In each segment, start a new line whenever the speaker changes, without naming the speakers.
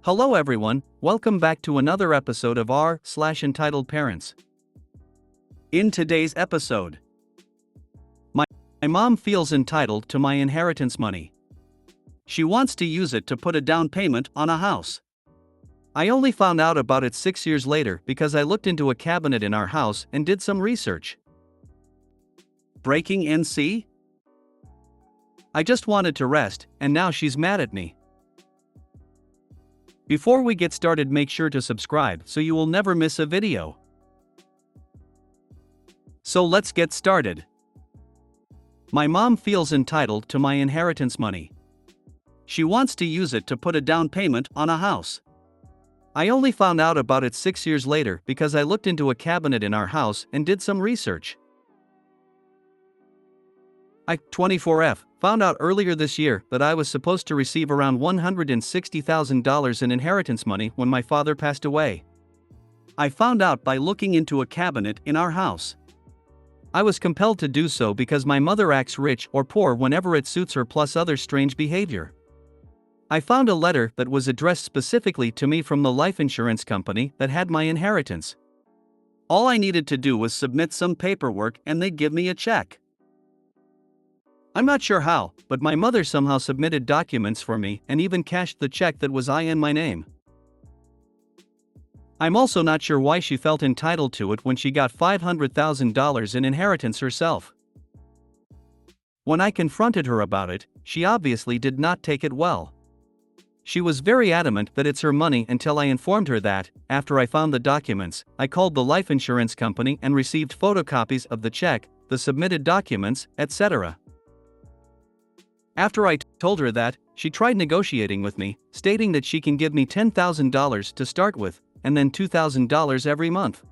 Hello everyone, welcome back to another episode of r/Entitled Parents. In today's episode, my mom feels entitled to my inheritance money. She wants to use it to put a down payment on a house. I only found out about it 6 years later because I looked into a cabinet in our house and did some research. Breaking NC? I just wanted to rest, and now she's mad at me. Before we get started, make sure to subscribe so you will never miss a video. So let's get started. My mom feels entitled to my inheritance money. She wants to use it to put a down payment on a house. I only found out about it 6 years later because I looked into a cabinet in our house and did some research. I, 24F, found out earlier this year that I was supposed to receive around $160,000 in inheritance money when my father passed away. I found out by looking into a cabinet in our house. I was compelled to do so because my mother acts rich or poor whenever it suits her, plus other strange behavior. I found a letter that was addressed specifically to me from the life insurance company that had my inheritance. All I needed to do was submit some paperwork and they'd give me a check. I'm not sure how, but my mother somehow submitted documents for me and even cashed the check that was in my name. I'm also not sure why she felt entitled to it when she got $500,000 in inheritance herself. When I confronted her about it, she obviously did not take it well. She was very adamant that it's her money until I informed her that, after I found the documents, I called the life insurance company and received photocopies of the check, the submitted documents, etc. After I told her that, she tried negotiating with me, stating that she can give me $10,000 to start with, and then $2,000 every month.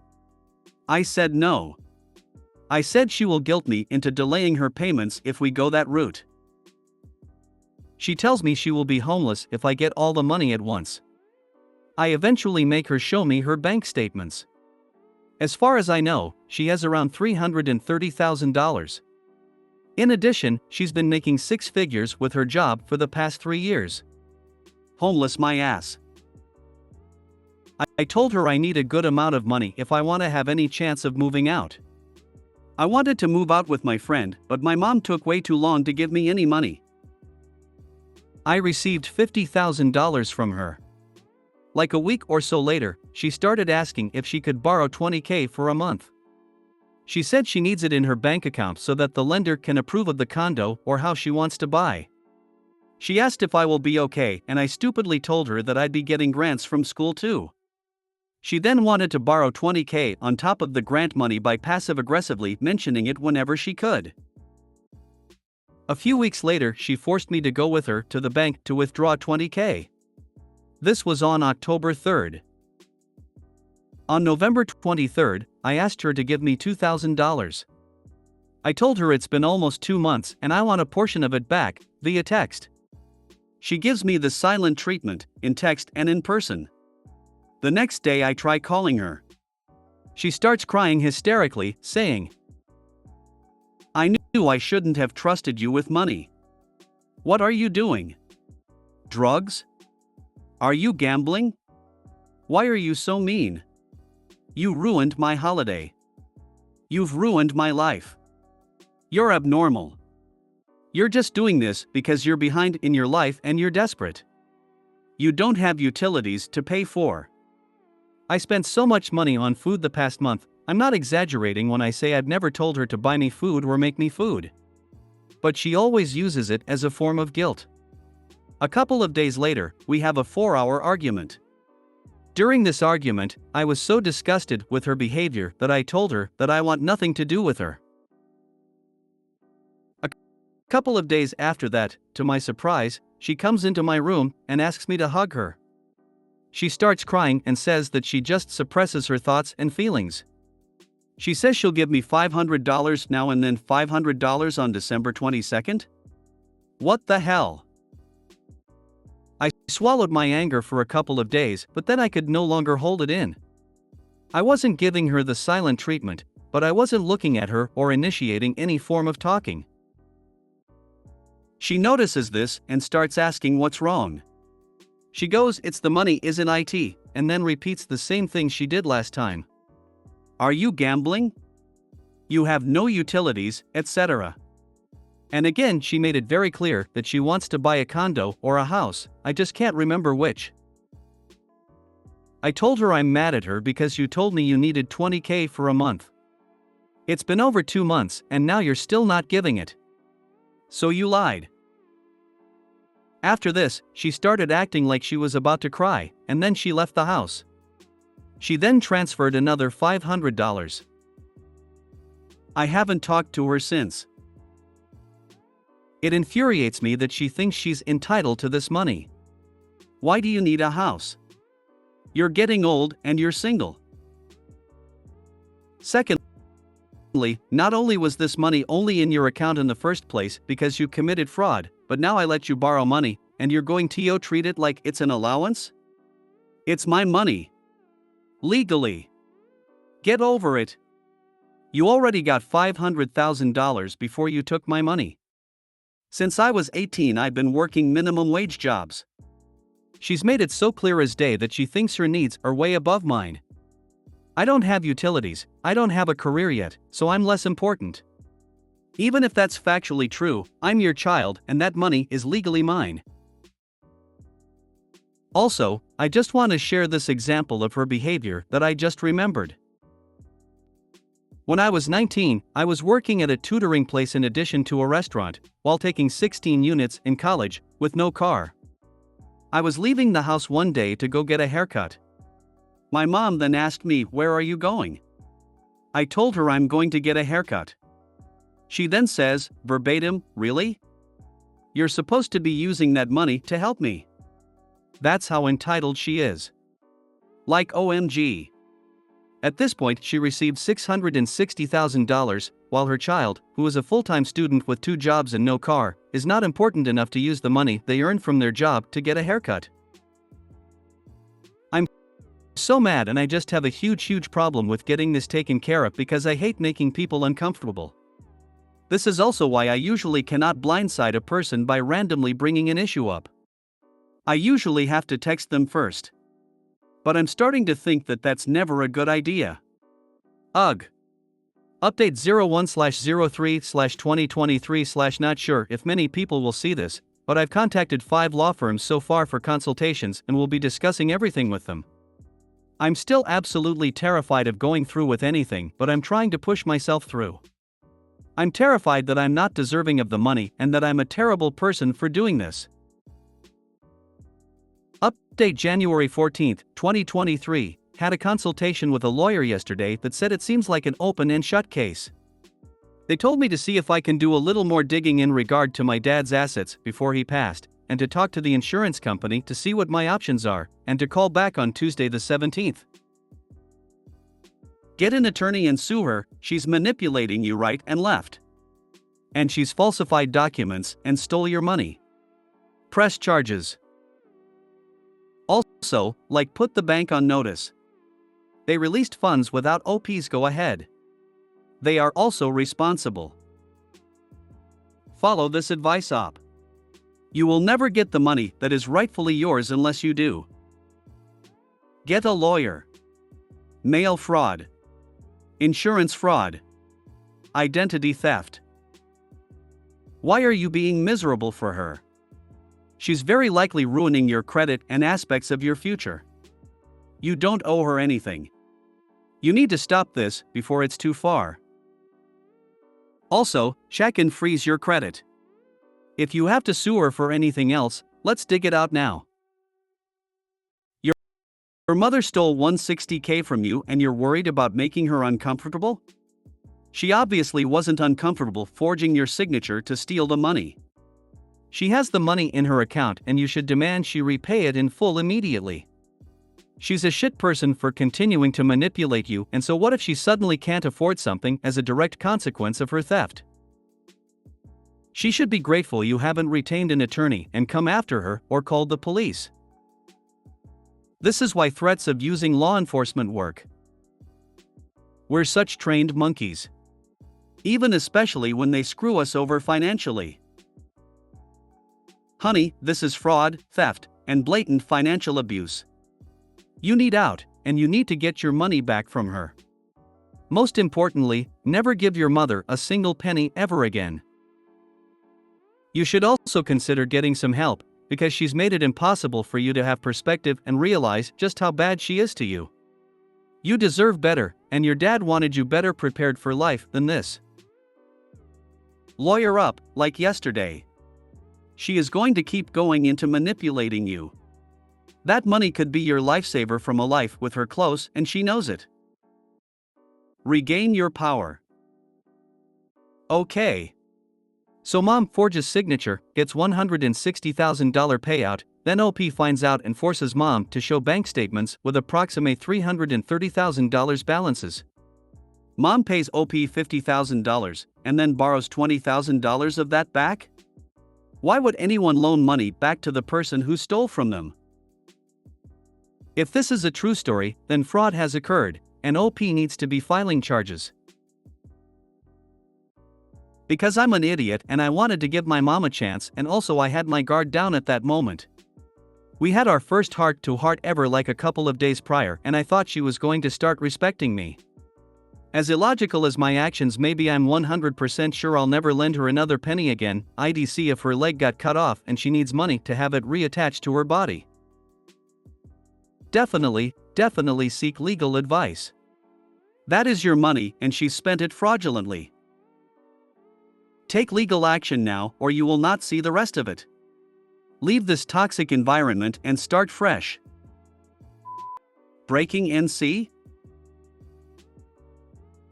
I said no. I said she will guilt me into delaying her payments if we go that route. She tells me she will be homeless if I get all the money at once. I eventually make her show me her bank statements. As far as I know, she has around $330,000. In addition, she's been making 6 figures with her job for the past 3 years. Homeless my ass. I told her I need a good amount of money if I want to have any chance of moving out. I wanted to move out with my friend, but my mom took way too long to give me any money. I received $50,000 from her. Like a week or so later, she started asking if she could borrow $20,000 for a month. She said she needs it in her bank account so that the lender can approve of the condo or house she wants to buy. She asked if I will be okay, and I stupidly told her that I'd be getting grants from school too. She then wanted to borrow $20,000 on top of the grant money by passive-aggressively mentioning it whenever she could. A few weeks later, she forced me to go with her to the bank to withdraw $20,000. This was on October 3rd. On November 23rd, I asked her to give me $2,000. I told her it's been almost 2 months and I want a portion of it back, via text. She gives me the silent treatment, in text and in person. The next day I try calling her. She starts crying hysterically, saying, "I knew I shouldn't have trusted you with money. What are you doing? Drugs? Are you gambling? Why are you so mean? You ruined my holiday. You've ruined my life. You're abnormal. You're just doing this because you're behind in your life and you're desperate. You don't have utilities to pay for. I spent so much money on food the past month. I'm not exaggerating when I say I've never told her to buy me food or make me food. But she always uses it as a form of guilt." A couple of days later, we have a 4-hour argument. During this argument, I was so disgusted with her behavior that I told her that I want nothing to do with her. A couple of days after that, to my surprise, she comes into my room and asks me to hug her. She starts crying and says that she just suppresses her thoughts and feelings. She says she'll give me $500 now and then $500 on December 22nd? What the hell? I swallowed my anger for a couple of days, but then I could no longer hold it in. I wasn't giving her the silent treatment, but I wasn't looking at her or initiating any form of talking. She notices this and starts asking what's wrong. She goes, "It's the money, isn't it?" and then repeats the same thing she did last time. Are you gambling? You have no utilities, etc. And again, she made it very clear that she wants to buy a condo or a house, I just can't remember which. I told her I'm mad at her because you told me you needed $20,000 for a month. It's been over 2 months and now you're still not giving it. So you lied. After this, she started acting like she was about to cry, and then she left the house. She then transferred another $500. I haven't talked to her since. It infuriates me that she thinks she's entitled to this money. Why do you need a house? You're getting old and you're single. Secondly, not only was this money only in your account in the first place because you committed fraud, but now I let you borrow money, and you're going to treat it like it's an allowance? It's my money. Legally. Get over it. You already got $500,000 before you took my money. Since I was 18, I've been working minimum wage jobs. She's made it so clear as day that she thinks her needs are way above mine. I don't have utilities, I don't have a career yet, so I'm less important. Even if that's factually true, I'm your child and that money is legally mine. Also, I just want to share this example of her behavior that I just remembered. When I was 19, I was working at a tutoring place in addition to a restaurant, while taking 16 units in college, with no car. I was leaving the house one day to go get a haircut. My mom then asked me, "Where are you going?" I told her I'm going to get a haircut. She then says, verbatim, "Really? You're supposed to be using that money to help me." That's how entitled she is. Like OMG. At this point, she received $660,000, while her child, who is a full-time student with 2 jobs and no car, is not important enough to use the money they earn from their job to get a haircut. I'm so mad, and I just have a huge problem with getting this taken care of because I hate making people uncomfortable. This is also why I usually cannot blindside a person by randomly bringing an issue up. I usually have to text them first. But I'm starting to think that that's never a good idea. Ugh. Update 01/03/2023/ not sure if many people will see this, but I've contacted 5 law firms so far for consultations and will be discussing everything with them. I'm still absolutely terrified of going through with anything, but I'm trying to push myself through. I'm terrified that I'm not deserving of the money and that I'm a terrible person for doing this. Update January 14, 2023, had a consultation with a lawyer yesterday that said it seems like an open and shut case. They told me to see if I can do a little more digging in regard to my dad's assets before he passed, and to talk to the insurance company to see what my options are, and to call back on Tuesday the 17th. Get an attorney and sue her, she's manipulating you right and left. And she's falsified documents and stole your money. Press charges. Also, put the bank on notice. They released funds without OP's go-ahead. They are also responsible. Follow this advice op. You will never get the money that is rightfully yours unless you do. Get a lawyer. Mail fraud. Insurance fraud. Identity theft. Why are you being miserable for her? She's very likely ruining your credit and aspects of your future. You don't owe her anything. You need to stop this before it's too far. Also, check and freeze your credit. If you have to sue her for anything else, let's dig it out now. Your mother stole $160,000 from you and you're worried about making her uncomfortable? She obviously wasn't uncomfortable forging your signature to steal the money. She has the money in her account and you should demand she repay it in full immediately. She's a shit person for continuing to manipulate you, and so what if she suddenly can't afford something as a direct consequence of her theft? She should be grateful you haven't retained an attorney and come after her or called the police. This is why threats of using law enforcement work. We're such trained monkeys. Even especially when they screw us over financially. Honey, this is fraud, theft, and blatant financial abuse. You need out, and you need to get your money back from her. Most importantly, never give your mother a single penny ever again. You should also consider getting some help, because she's made it impossible for you to have perspective and realize just how bad she is to you. You deserve better, and your dad wanted you better prepared for life than this. Lawyer up, like yesterday. She is going to keep going into manipulating you. That money could be your lifesaver from a life with her close, and she knows it. Regain your power. Okay. So mom forges signature, gets $160,000 payout, then OP finds out and forces mom to show bank statements with approximate $330,000 balances. Mom pays OP $50,000 and then borrows $20,000 of that back? Why would anyone loan money back to the person who stole from them? If this is a true story, then fraud has occurred, and OP needs to be filing charges. Because I'm an idiot and I wanted to give my mom a chance, and also I had my guard down at that moment. We had our first heart-to-heart ever like a couple of days prior, and I thought she was going to start respecting me. As illogical as my actions may be, I'm 100% sure I'll never lend her another penny again, IDC if her leg got cut off and she needs money to have it reattached to her body. Definitely seek legal advice. That is your money and she spent it fraudulently. Take legal action now or you will not see the rest of it. Leave this toxic environment and start fresh. Breaking NC?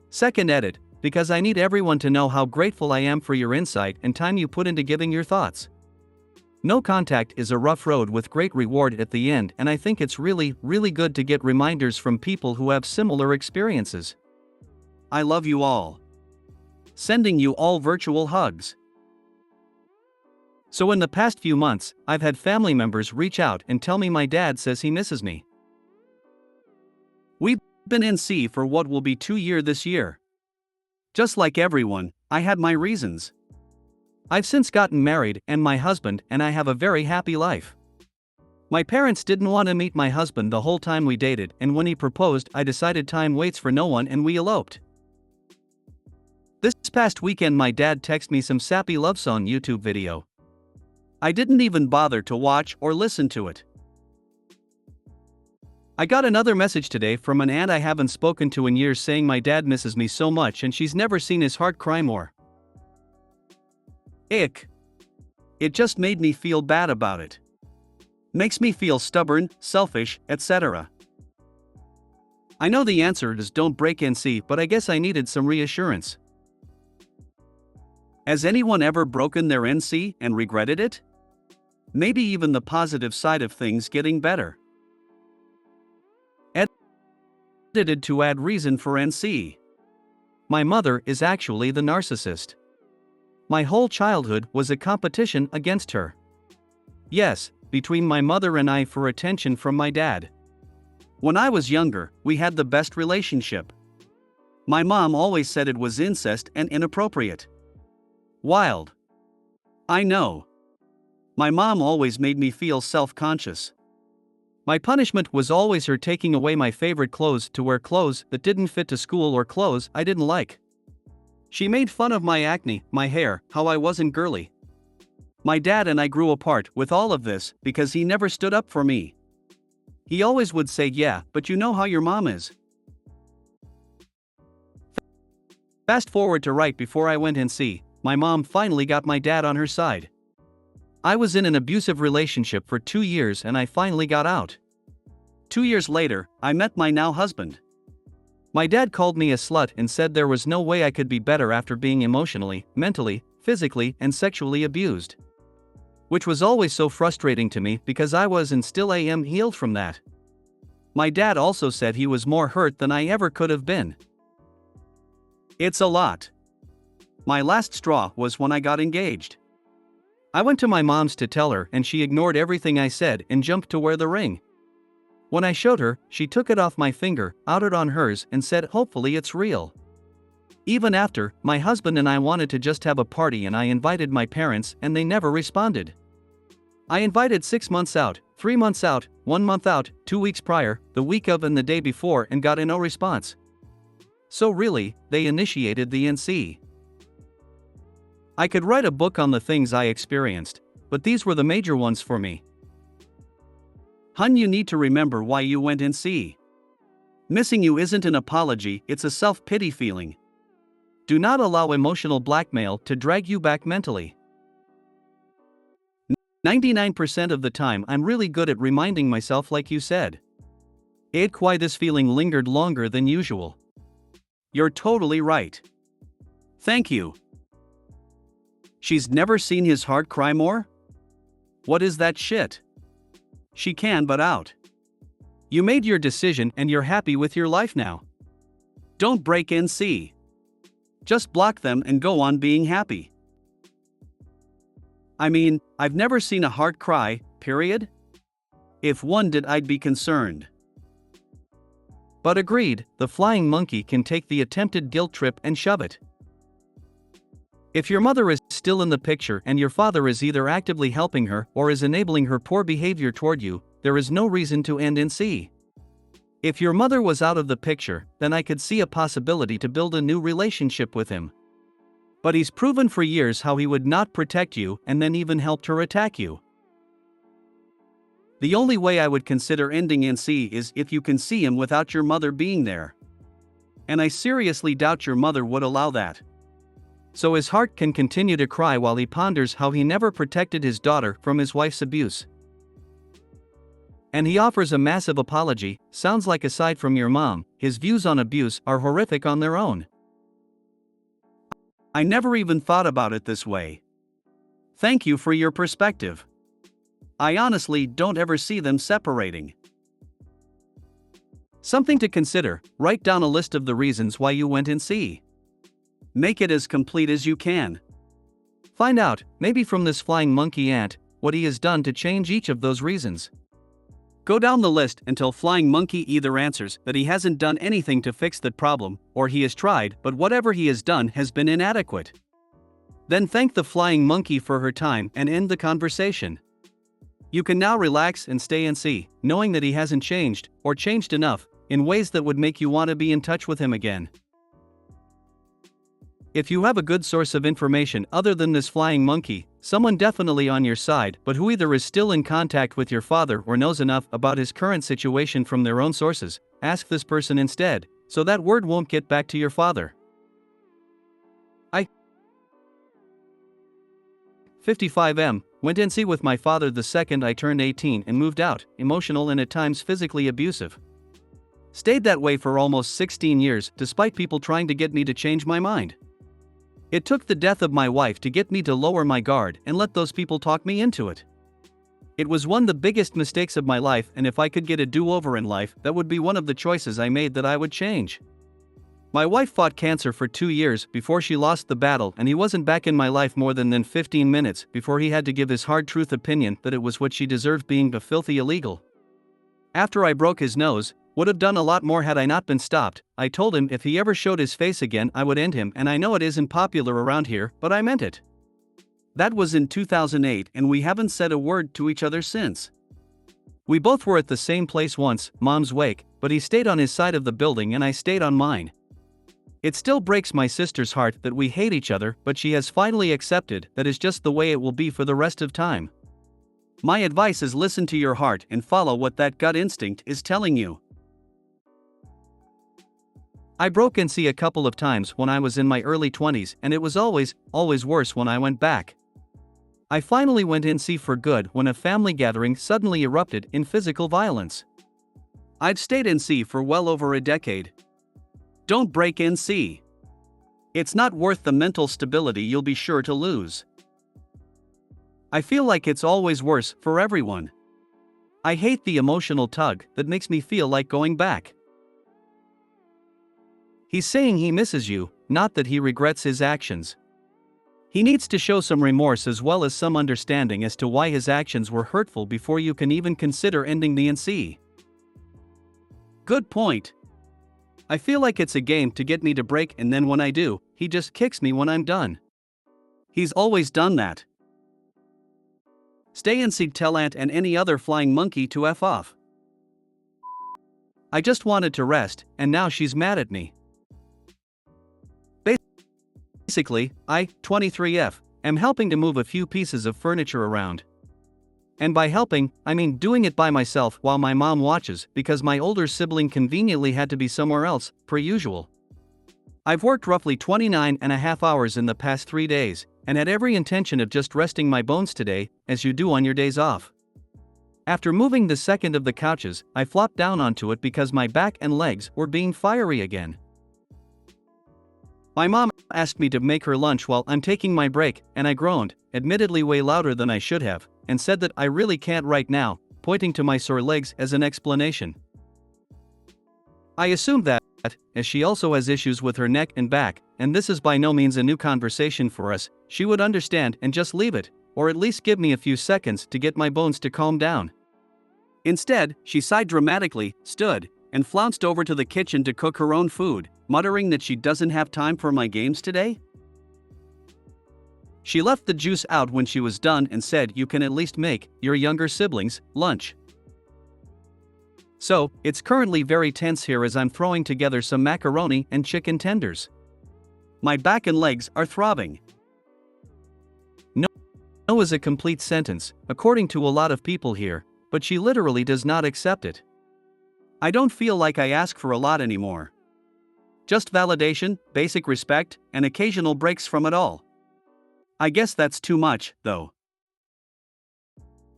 Second edit, because I need everyone to know how grateful I am for your insight and time you put into giving your thoughts. No contact is a rough road with great reward at the end, and I think it's really good to get reminders from people who have similar experiences. I love you all. Sending you all virtual hugs. So in the past few months, I've had family members reach out and tell me my dad says he misses me. We've been in C for what will be 2 years this year. Just like everyone, I had my reasons. I've since gotten married and my husband and I have a very happy life. My parents didn't want to meet my husband the whole time we dated, and when he proposed I decided time waits for no one and we eloped. This past weekend my dad texted me some sappy love song YouTube video. I didn't even bother to watch or listen to it. I got another message today from an aunt I haven't spoken to in years saying my dad misses me so much and she's never seen his heart cry more. Ick. It just made me feel bad about it. Makes me feel stubborn, selfish, etc. I know the answer is don't break NC, but I guess I needed some reassurance. Has anyone ever broken their NC and regretted it? Maybe even the positive side of things getting better. Edited to add reason for NC. My mother is actually the narcissist. My whole childhood was a competition against her. Yes, between my mother and I for attention from my dad. When I was younger, we had the best relationship. My mom always said it was incest and inappropriate. Wild. I know. My mom always made me feel self-conscious. My punishment was always her taking away my favorite clothes to wear clothes that didn't fit to school or clothes I didn't like. She made fun of my acne, my hair, how I wasn't girly. My dad and I grew apart with all of this because he never stood up for me. He always would say, "Yeah, but you know how your mom is." Fast forward to right before I went NC, my mom finally got my dad on her side. I was in an abusive relationship for 2 years and I finally got out. 2 years later, I met my now husband. My dad called me a slut and said there was no way I could be better after being emotionally, mentally, physically, and sexually abused. Which was always so frustrating to me because I was and still am healed from that. My dad also said he was more hurt than I ever could have been. It's a lot. My last straw was when I got engaged. I went to my mom's to tell her and she ignored everything I said and jumped to wear the ring. When I showed her, she took it off my finger, out it on hers, and said hopefully it's real. Even after, my husband and I wanted to just have a party and I invited my parents and they never responded. I invited 6 months out, 3 months out, 1 month out, 2 weeks prior, the week of and the day before, and got no response. So really, they initiated the NC. I could write a book on the things I experienced, but these were the major ones for me. Hun, you need to remember why you went NC. Missing you isn't an apology, it's a self-pity feeling. Do not allow emotional blackmail to drag you back mentally. 99% of the time I'm really good at reminding myself like you said. It's why this feeling lingered longer than usual. You're totally right. Thank you. She's never seen his heart cry more? What is that shit? She can but out. You made your decision and you're happy with your life now. Don't break NC. Just block them and go on being happy. I mean, I've never seen a heart cry, period. If one did, I'd be concerned. But agreed, the flying monkey can take the attempted guilt trip and shove it. If your mother is still in the picture and your father is either actively helping her or is enabling her poor behavior toward you, there is no reason to end NC. If your mother was out of the picture, then I could see a possibility to build a new relationship with him. But he's proven for years how he would not protect you and then even helped her attack you. The only way I would consider ending NC is if you can see him without your mother being there. And I seriously doubt your mother would allow that. So his heart can continue to cry while he ponders how he never protected his daughter from his wife's abuse. And he offers a massive apology. Sounds like aside from your mom, his views on abuse are horrific on their own. I never even thought about it this way. Thank you for your perspective. I honestly don't ever see them separating. Something to consider, write down a list of the reasons why you went NC. Make it as complete as you can. Find out, maybe from this flying monkey ant, what he has done to change each of those reasons. Go down the list until Flying Monkey either answers that he hasn't done anything to fix that problem, or he has tried but whatever he has done has been inadequate. Then thank the Flying Monkey for her time and end the conversation. You can now relax and stay NC, knowing that he hasn't changed, or changed enough, in ways that would make you want to be in touch with him again. If you have a good source of information other than this flying monkey, someone definitely on your side but who either is still in contact with your father or knows enough about his current situation from their own sources, ask this person instead, so that word won't get back to your father. 55M, went NC with my father the second I turned 18 and moved out, emotional and at times physically abusive. Stayed that way for almost 16 years despite people trying to get me to change my mind. It took the death of my wife to get me to lower my guard and let those people talk me into it. It was one of the biggest mistakes of my life, and if I could get a do-over in life, that would be one of the choices I made that I would change. My wife fought cancer for 2 years before she lost the battle, and he wasn't back in my life more than 15 minutes before he had to give his hard truth opinion that it was what she deserved, being a filthy illegal. After I broke his nose, would have done a lot more had I not been stopped. I told him if he ever showed his face again I would end him, and I know it isn't popular around here, but I meant it. That was in 2008 and we haven't said a word to each other since. We both were at the same place once, Mom's wake, but he stayed on his side of the building and I stayed on mine. It still breaks my sister's heart that we hate each other, but she has finally accepted that is just the way it will be for the rest of time. My advice is listen to your heart and follow what that gut instinct is telling you. I broke NC a couple of times when I was in my early 20s, and it was always worse when I went back. I finally went NC for good when a family gathering suddenly erupted in physical violence. I've stayed NC for well over a decade. Don't break NC. It's not worth the mental stability you'll be sure to lose. I feel like it's always worse for everyone. I hate the emotional tug that makes me feel like going back. He's saying he misses you, not that he regrets his actions. He needs to show some remorse as well as some understanding as to why his actions were hurtful before you can even consider ending the NC. Good point. I feel like it's a game to get me to break, and then when I do, he just kicks me when I'm done. He's always done that. Stay and seek tell Aunt and any other flying monkey to F off. I just wanted to rest, and now she's mad at me. Basically, I, 23F, am helping to move a few pieces of furniture around. And by helping, I mean doing it by myself while my mom watches because my older sibling conveniently had to be somewhere else, per usual. I've worked roughly 29.5 hours in the past 3 days, and had every intention of just resting my bones today, as you do on your days off. After moving the second of the couches, I flopped down onto it because my back and legs were being fiery again. My mom asked me to make her lunch while I'm taking my break, and I groaned, admittedly way louder than I should have, and said that I really can't right now, pointing to my sore legs as an explanation. I assumed that, as she also has issues with her neck and back, and this is by no means a new conversation for us, she would understand and just leave it, or at least give me a few seconds to get my bones to calm down. Instead, she sighed dramatically, stood, and flounced over to the kitchen to cook her own food, muttering that she doesn't have time for my games today. She left the juice out when she was done and said you can at least make your younger siblings lunch. So, it's currently very tense here as I'm throwing together some macaroni and chicken tenders. My back and legs are throbbing. No is a complete sentence, according to a lot of people here, but she literally does not accept it. I don't feel like I ask for a lot anymore. Just validation, basic respect, and occasional breaks from it all. I guess that's too much, though.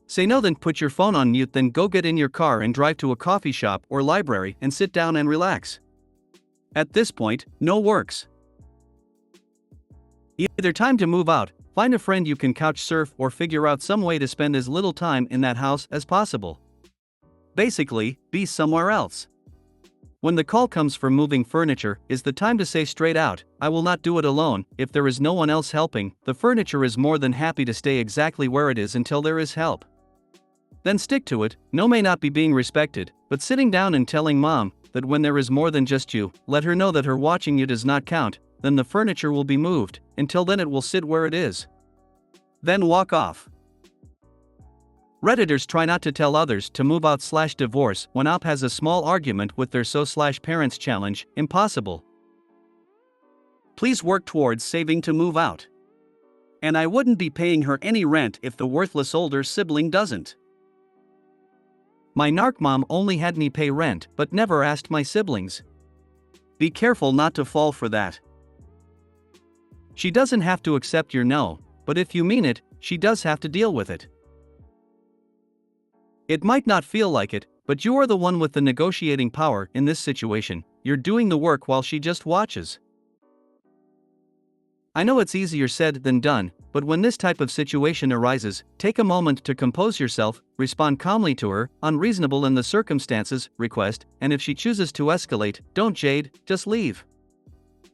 Say no, then put your phone on mute, then go get in your car and drive to a coffee shop or library and sit down and relax. At this point, no works. Either time to move out, find a friend you can couch surf, or figure out some way to spend as little time in that house as possible. Basically, be somewhere else. When the call comes for moving furniture, is the time to say straight out, I will not do it alone. If there is no one else helping, the furniture is more than happy to stay exactly where it is until there is help. Then stick to it. No may not be being respected, but sitting down and telling mom that when there is more than just you, let her know that her watching you does not count, then the furniture will be moved. Until then it will sit where it is. Then walk off. Redditors try not to tell others to move out/divorce when op has a small argument with their so/parents challenge, impossible. Please work towards saving to move out. And I wouldn't be paying her any rent if the worthless older sibling doesn't. My narc mom only had me pay rent but never asked my siblings. Be careful not to fall for that. She doesn't have to accept your no, but if you mean it, she does have to deal with it. It might not feel like it, but you are the one with the negotiating power in this situation. You're doing the work while she just watches. I know it's easier said than done, but when this type of situation arises, take a moment to compose yourself, respond calmly to her unreasonable in the circumstances request, and if she chooses to escalate, don't jade, just leave.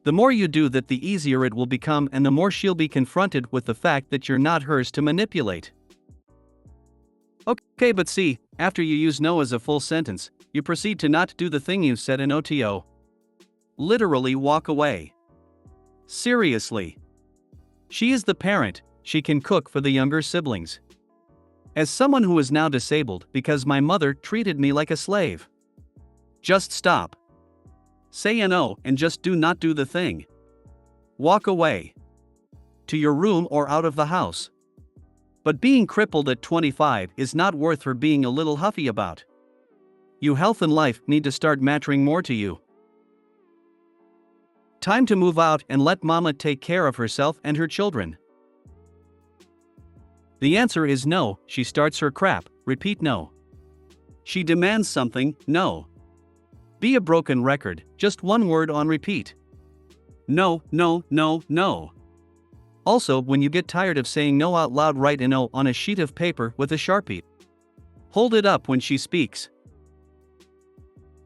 The more you do that, the easier it will become, and the more she'll be confronted with the fact that you're not hers to manipulate. Okay, but see, after you use no as a full sentence, you proceed to not do the thing you said in OTO. Literally walk away. Seriously. She is the parent, she can cook for the younger siblings. As someone who is now disabled because my mother treated me like a slave. Just stop. Say a no and just do not do the thing. Walk away. To your room or out of the house. But being crippled at 25 is not worth her being a little huffy about. Your health and life need to start mattering more to you. Time to move out and let mama take care of herself and her children. The answer is no. She starts her crap, repeat no. She demands something, no. Be a broken record, just one word on repeat. No, no, no, no. Also, when you get tired of saying no out loud, write a no on a sheet of paper with a Sharpie. Hold it up when she speaks.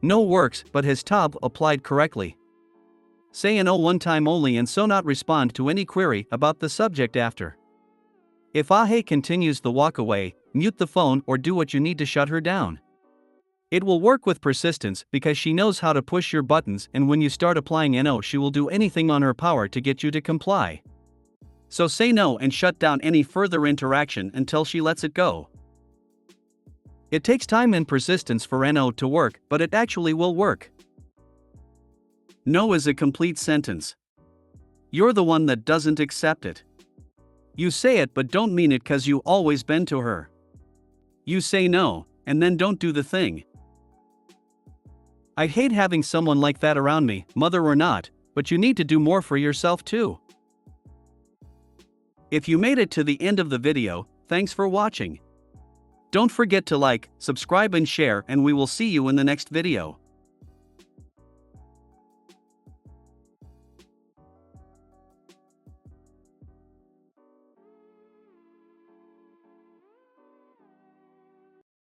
No works, but has Tab applied correctly? Say a no one time only and so not respond to any query about the subject after. If Ahe continues the walk away, mute the phone or do what you need to shut her down. It will work with persistence because she knows how to push your buttons, and when you start applying a no, she will do anything on her power to get you to comply. So say no and shut down any further interaction until she lets it go. It takes time and persistence for NO to work, but it actually will work. No is a complete sentence. You're the one that doesn't accept it. You say it but don't mean it cause you always been to her. You say no, and then don't do the thing. I'd hate having someone like that around me, mother or not, but you need to do more for yourself too. If you made it to the end of the video, thanks for watching. Don't forget to like, subscribe and share, and we will see you in the next video.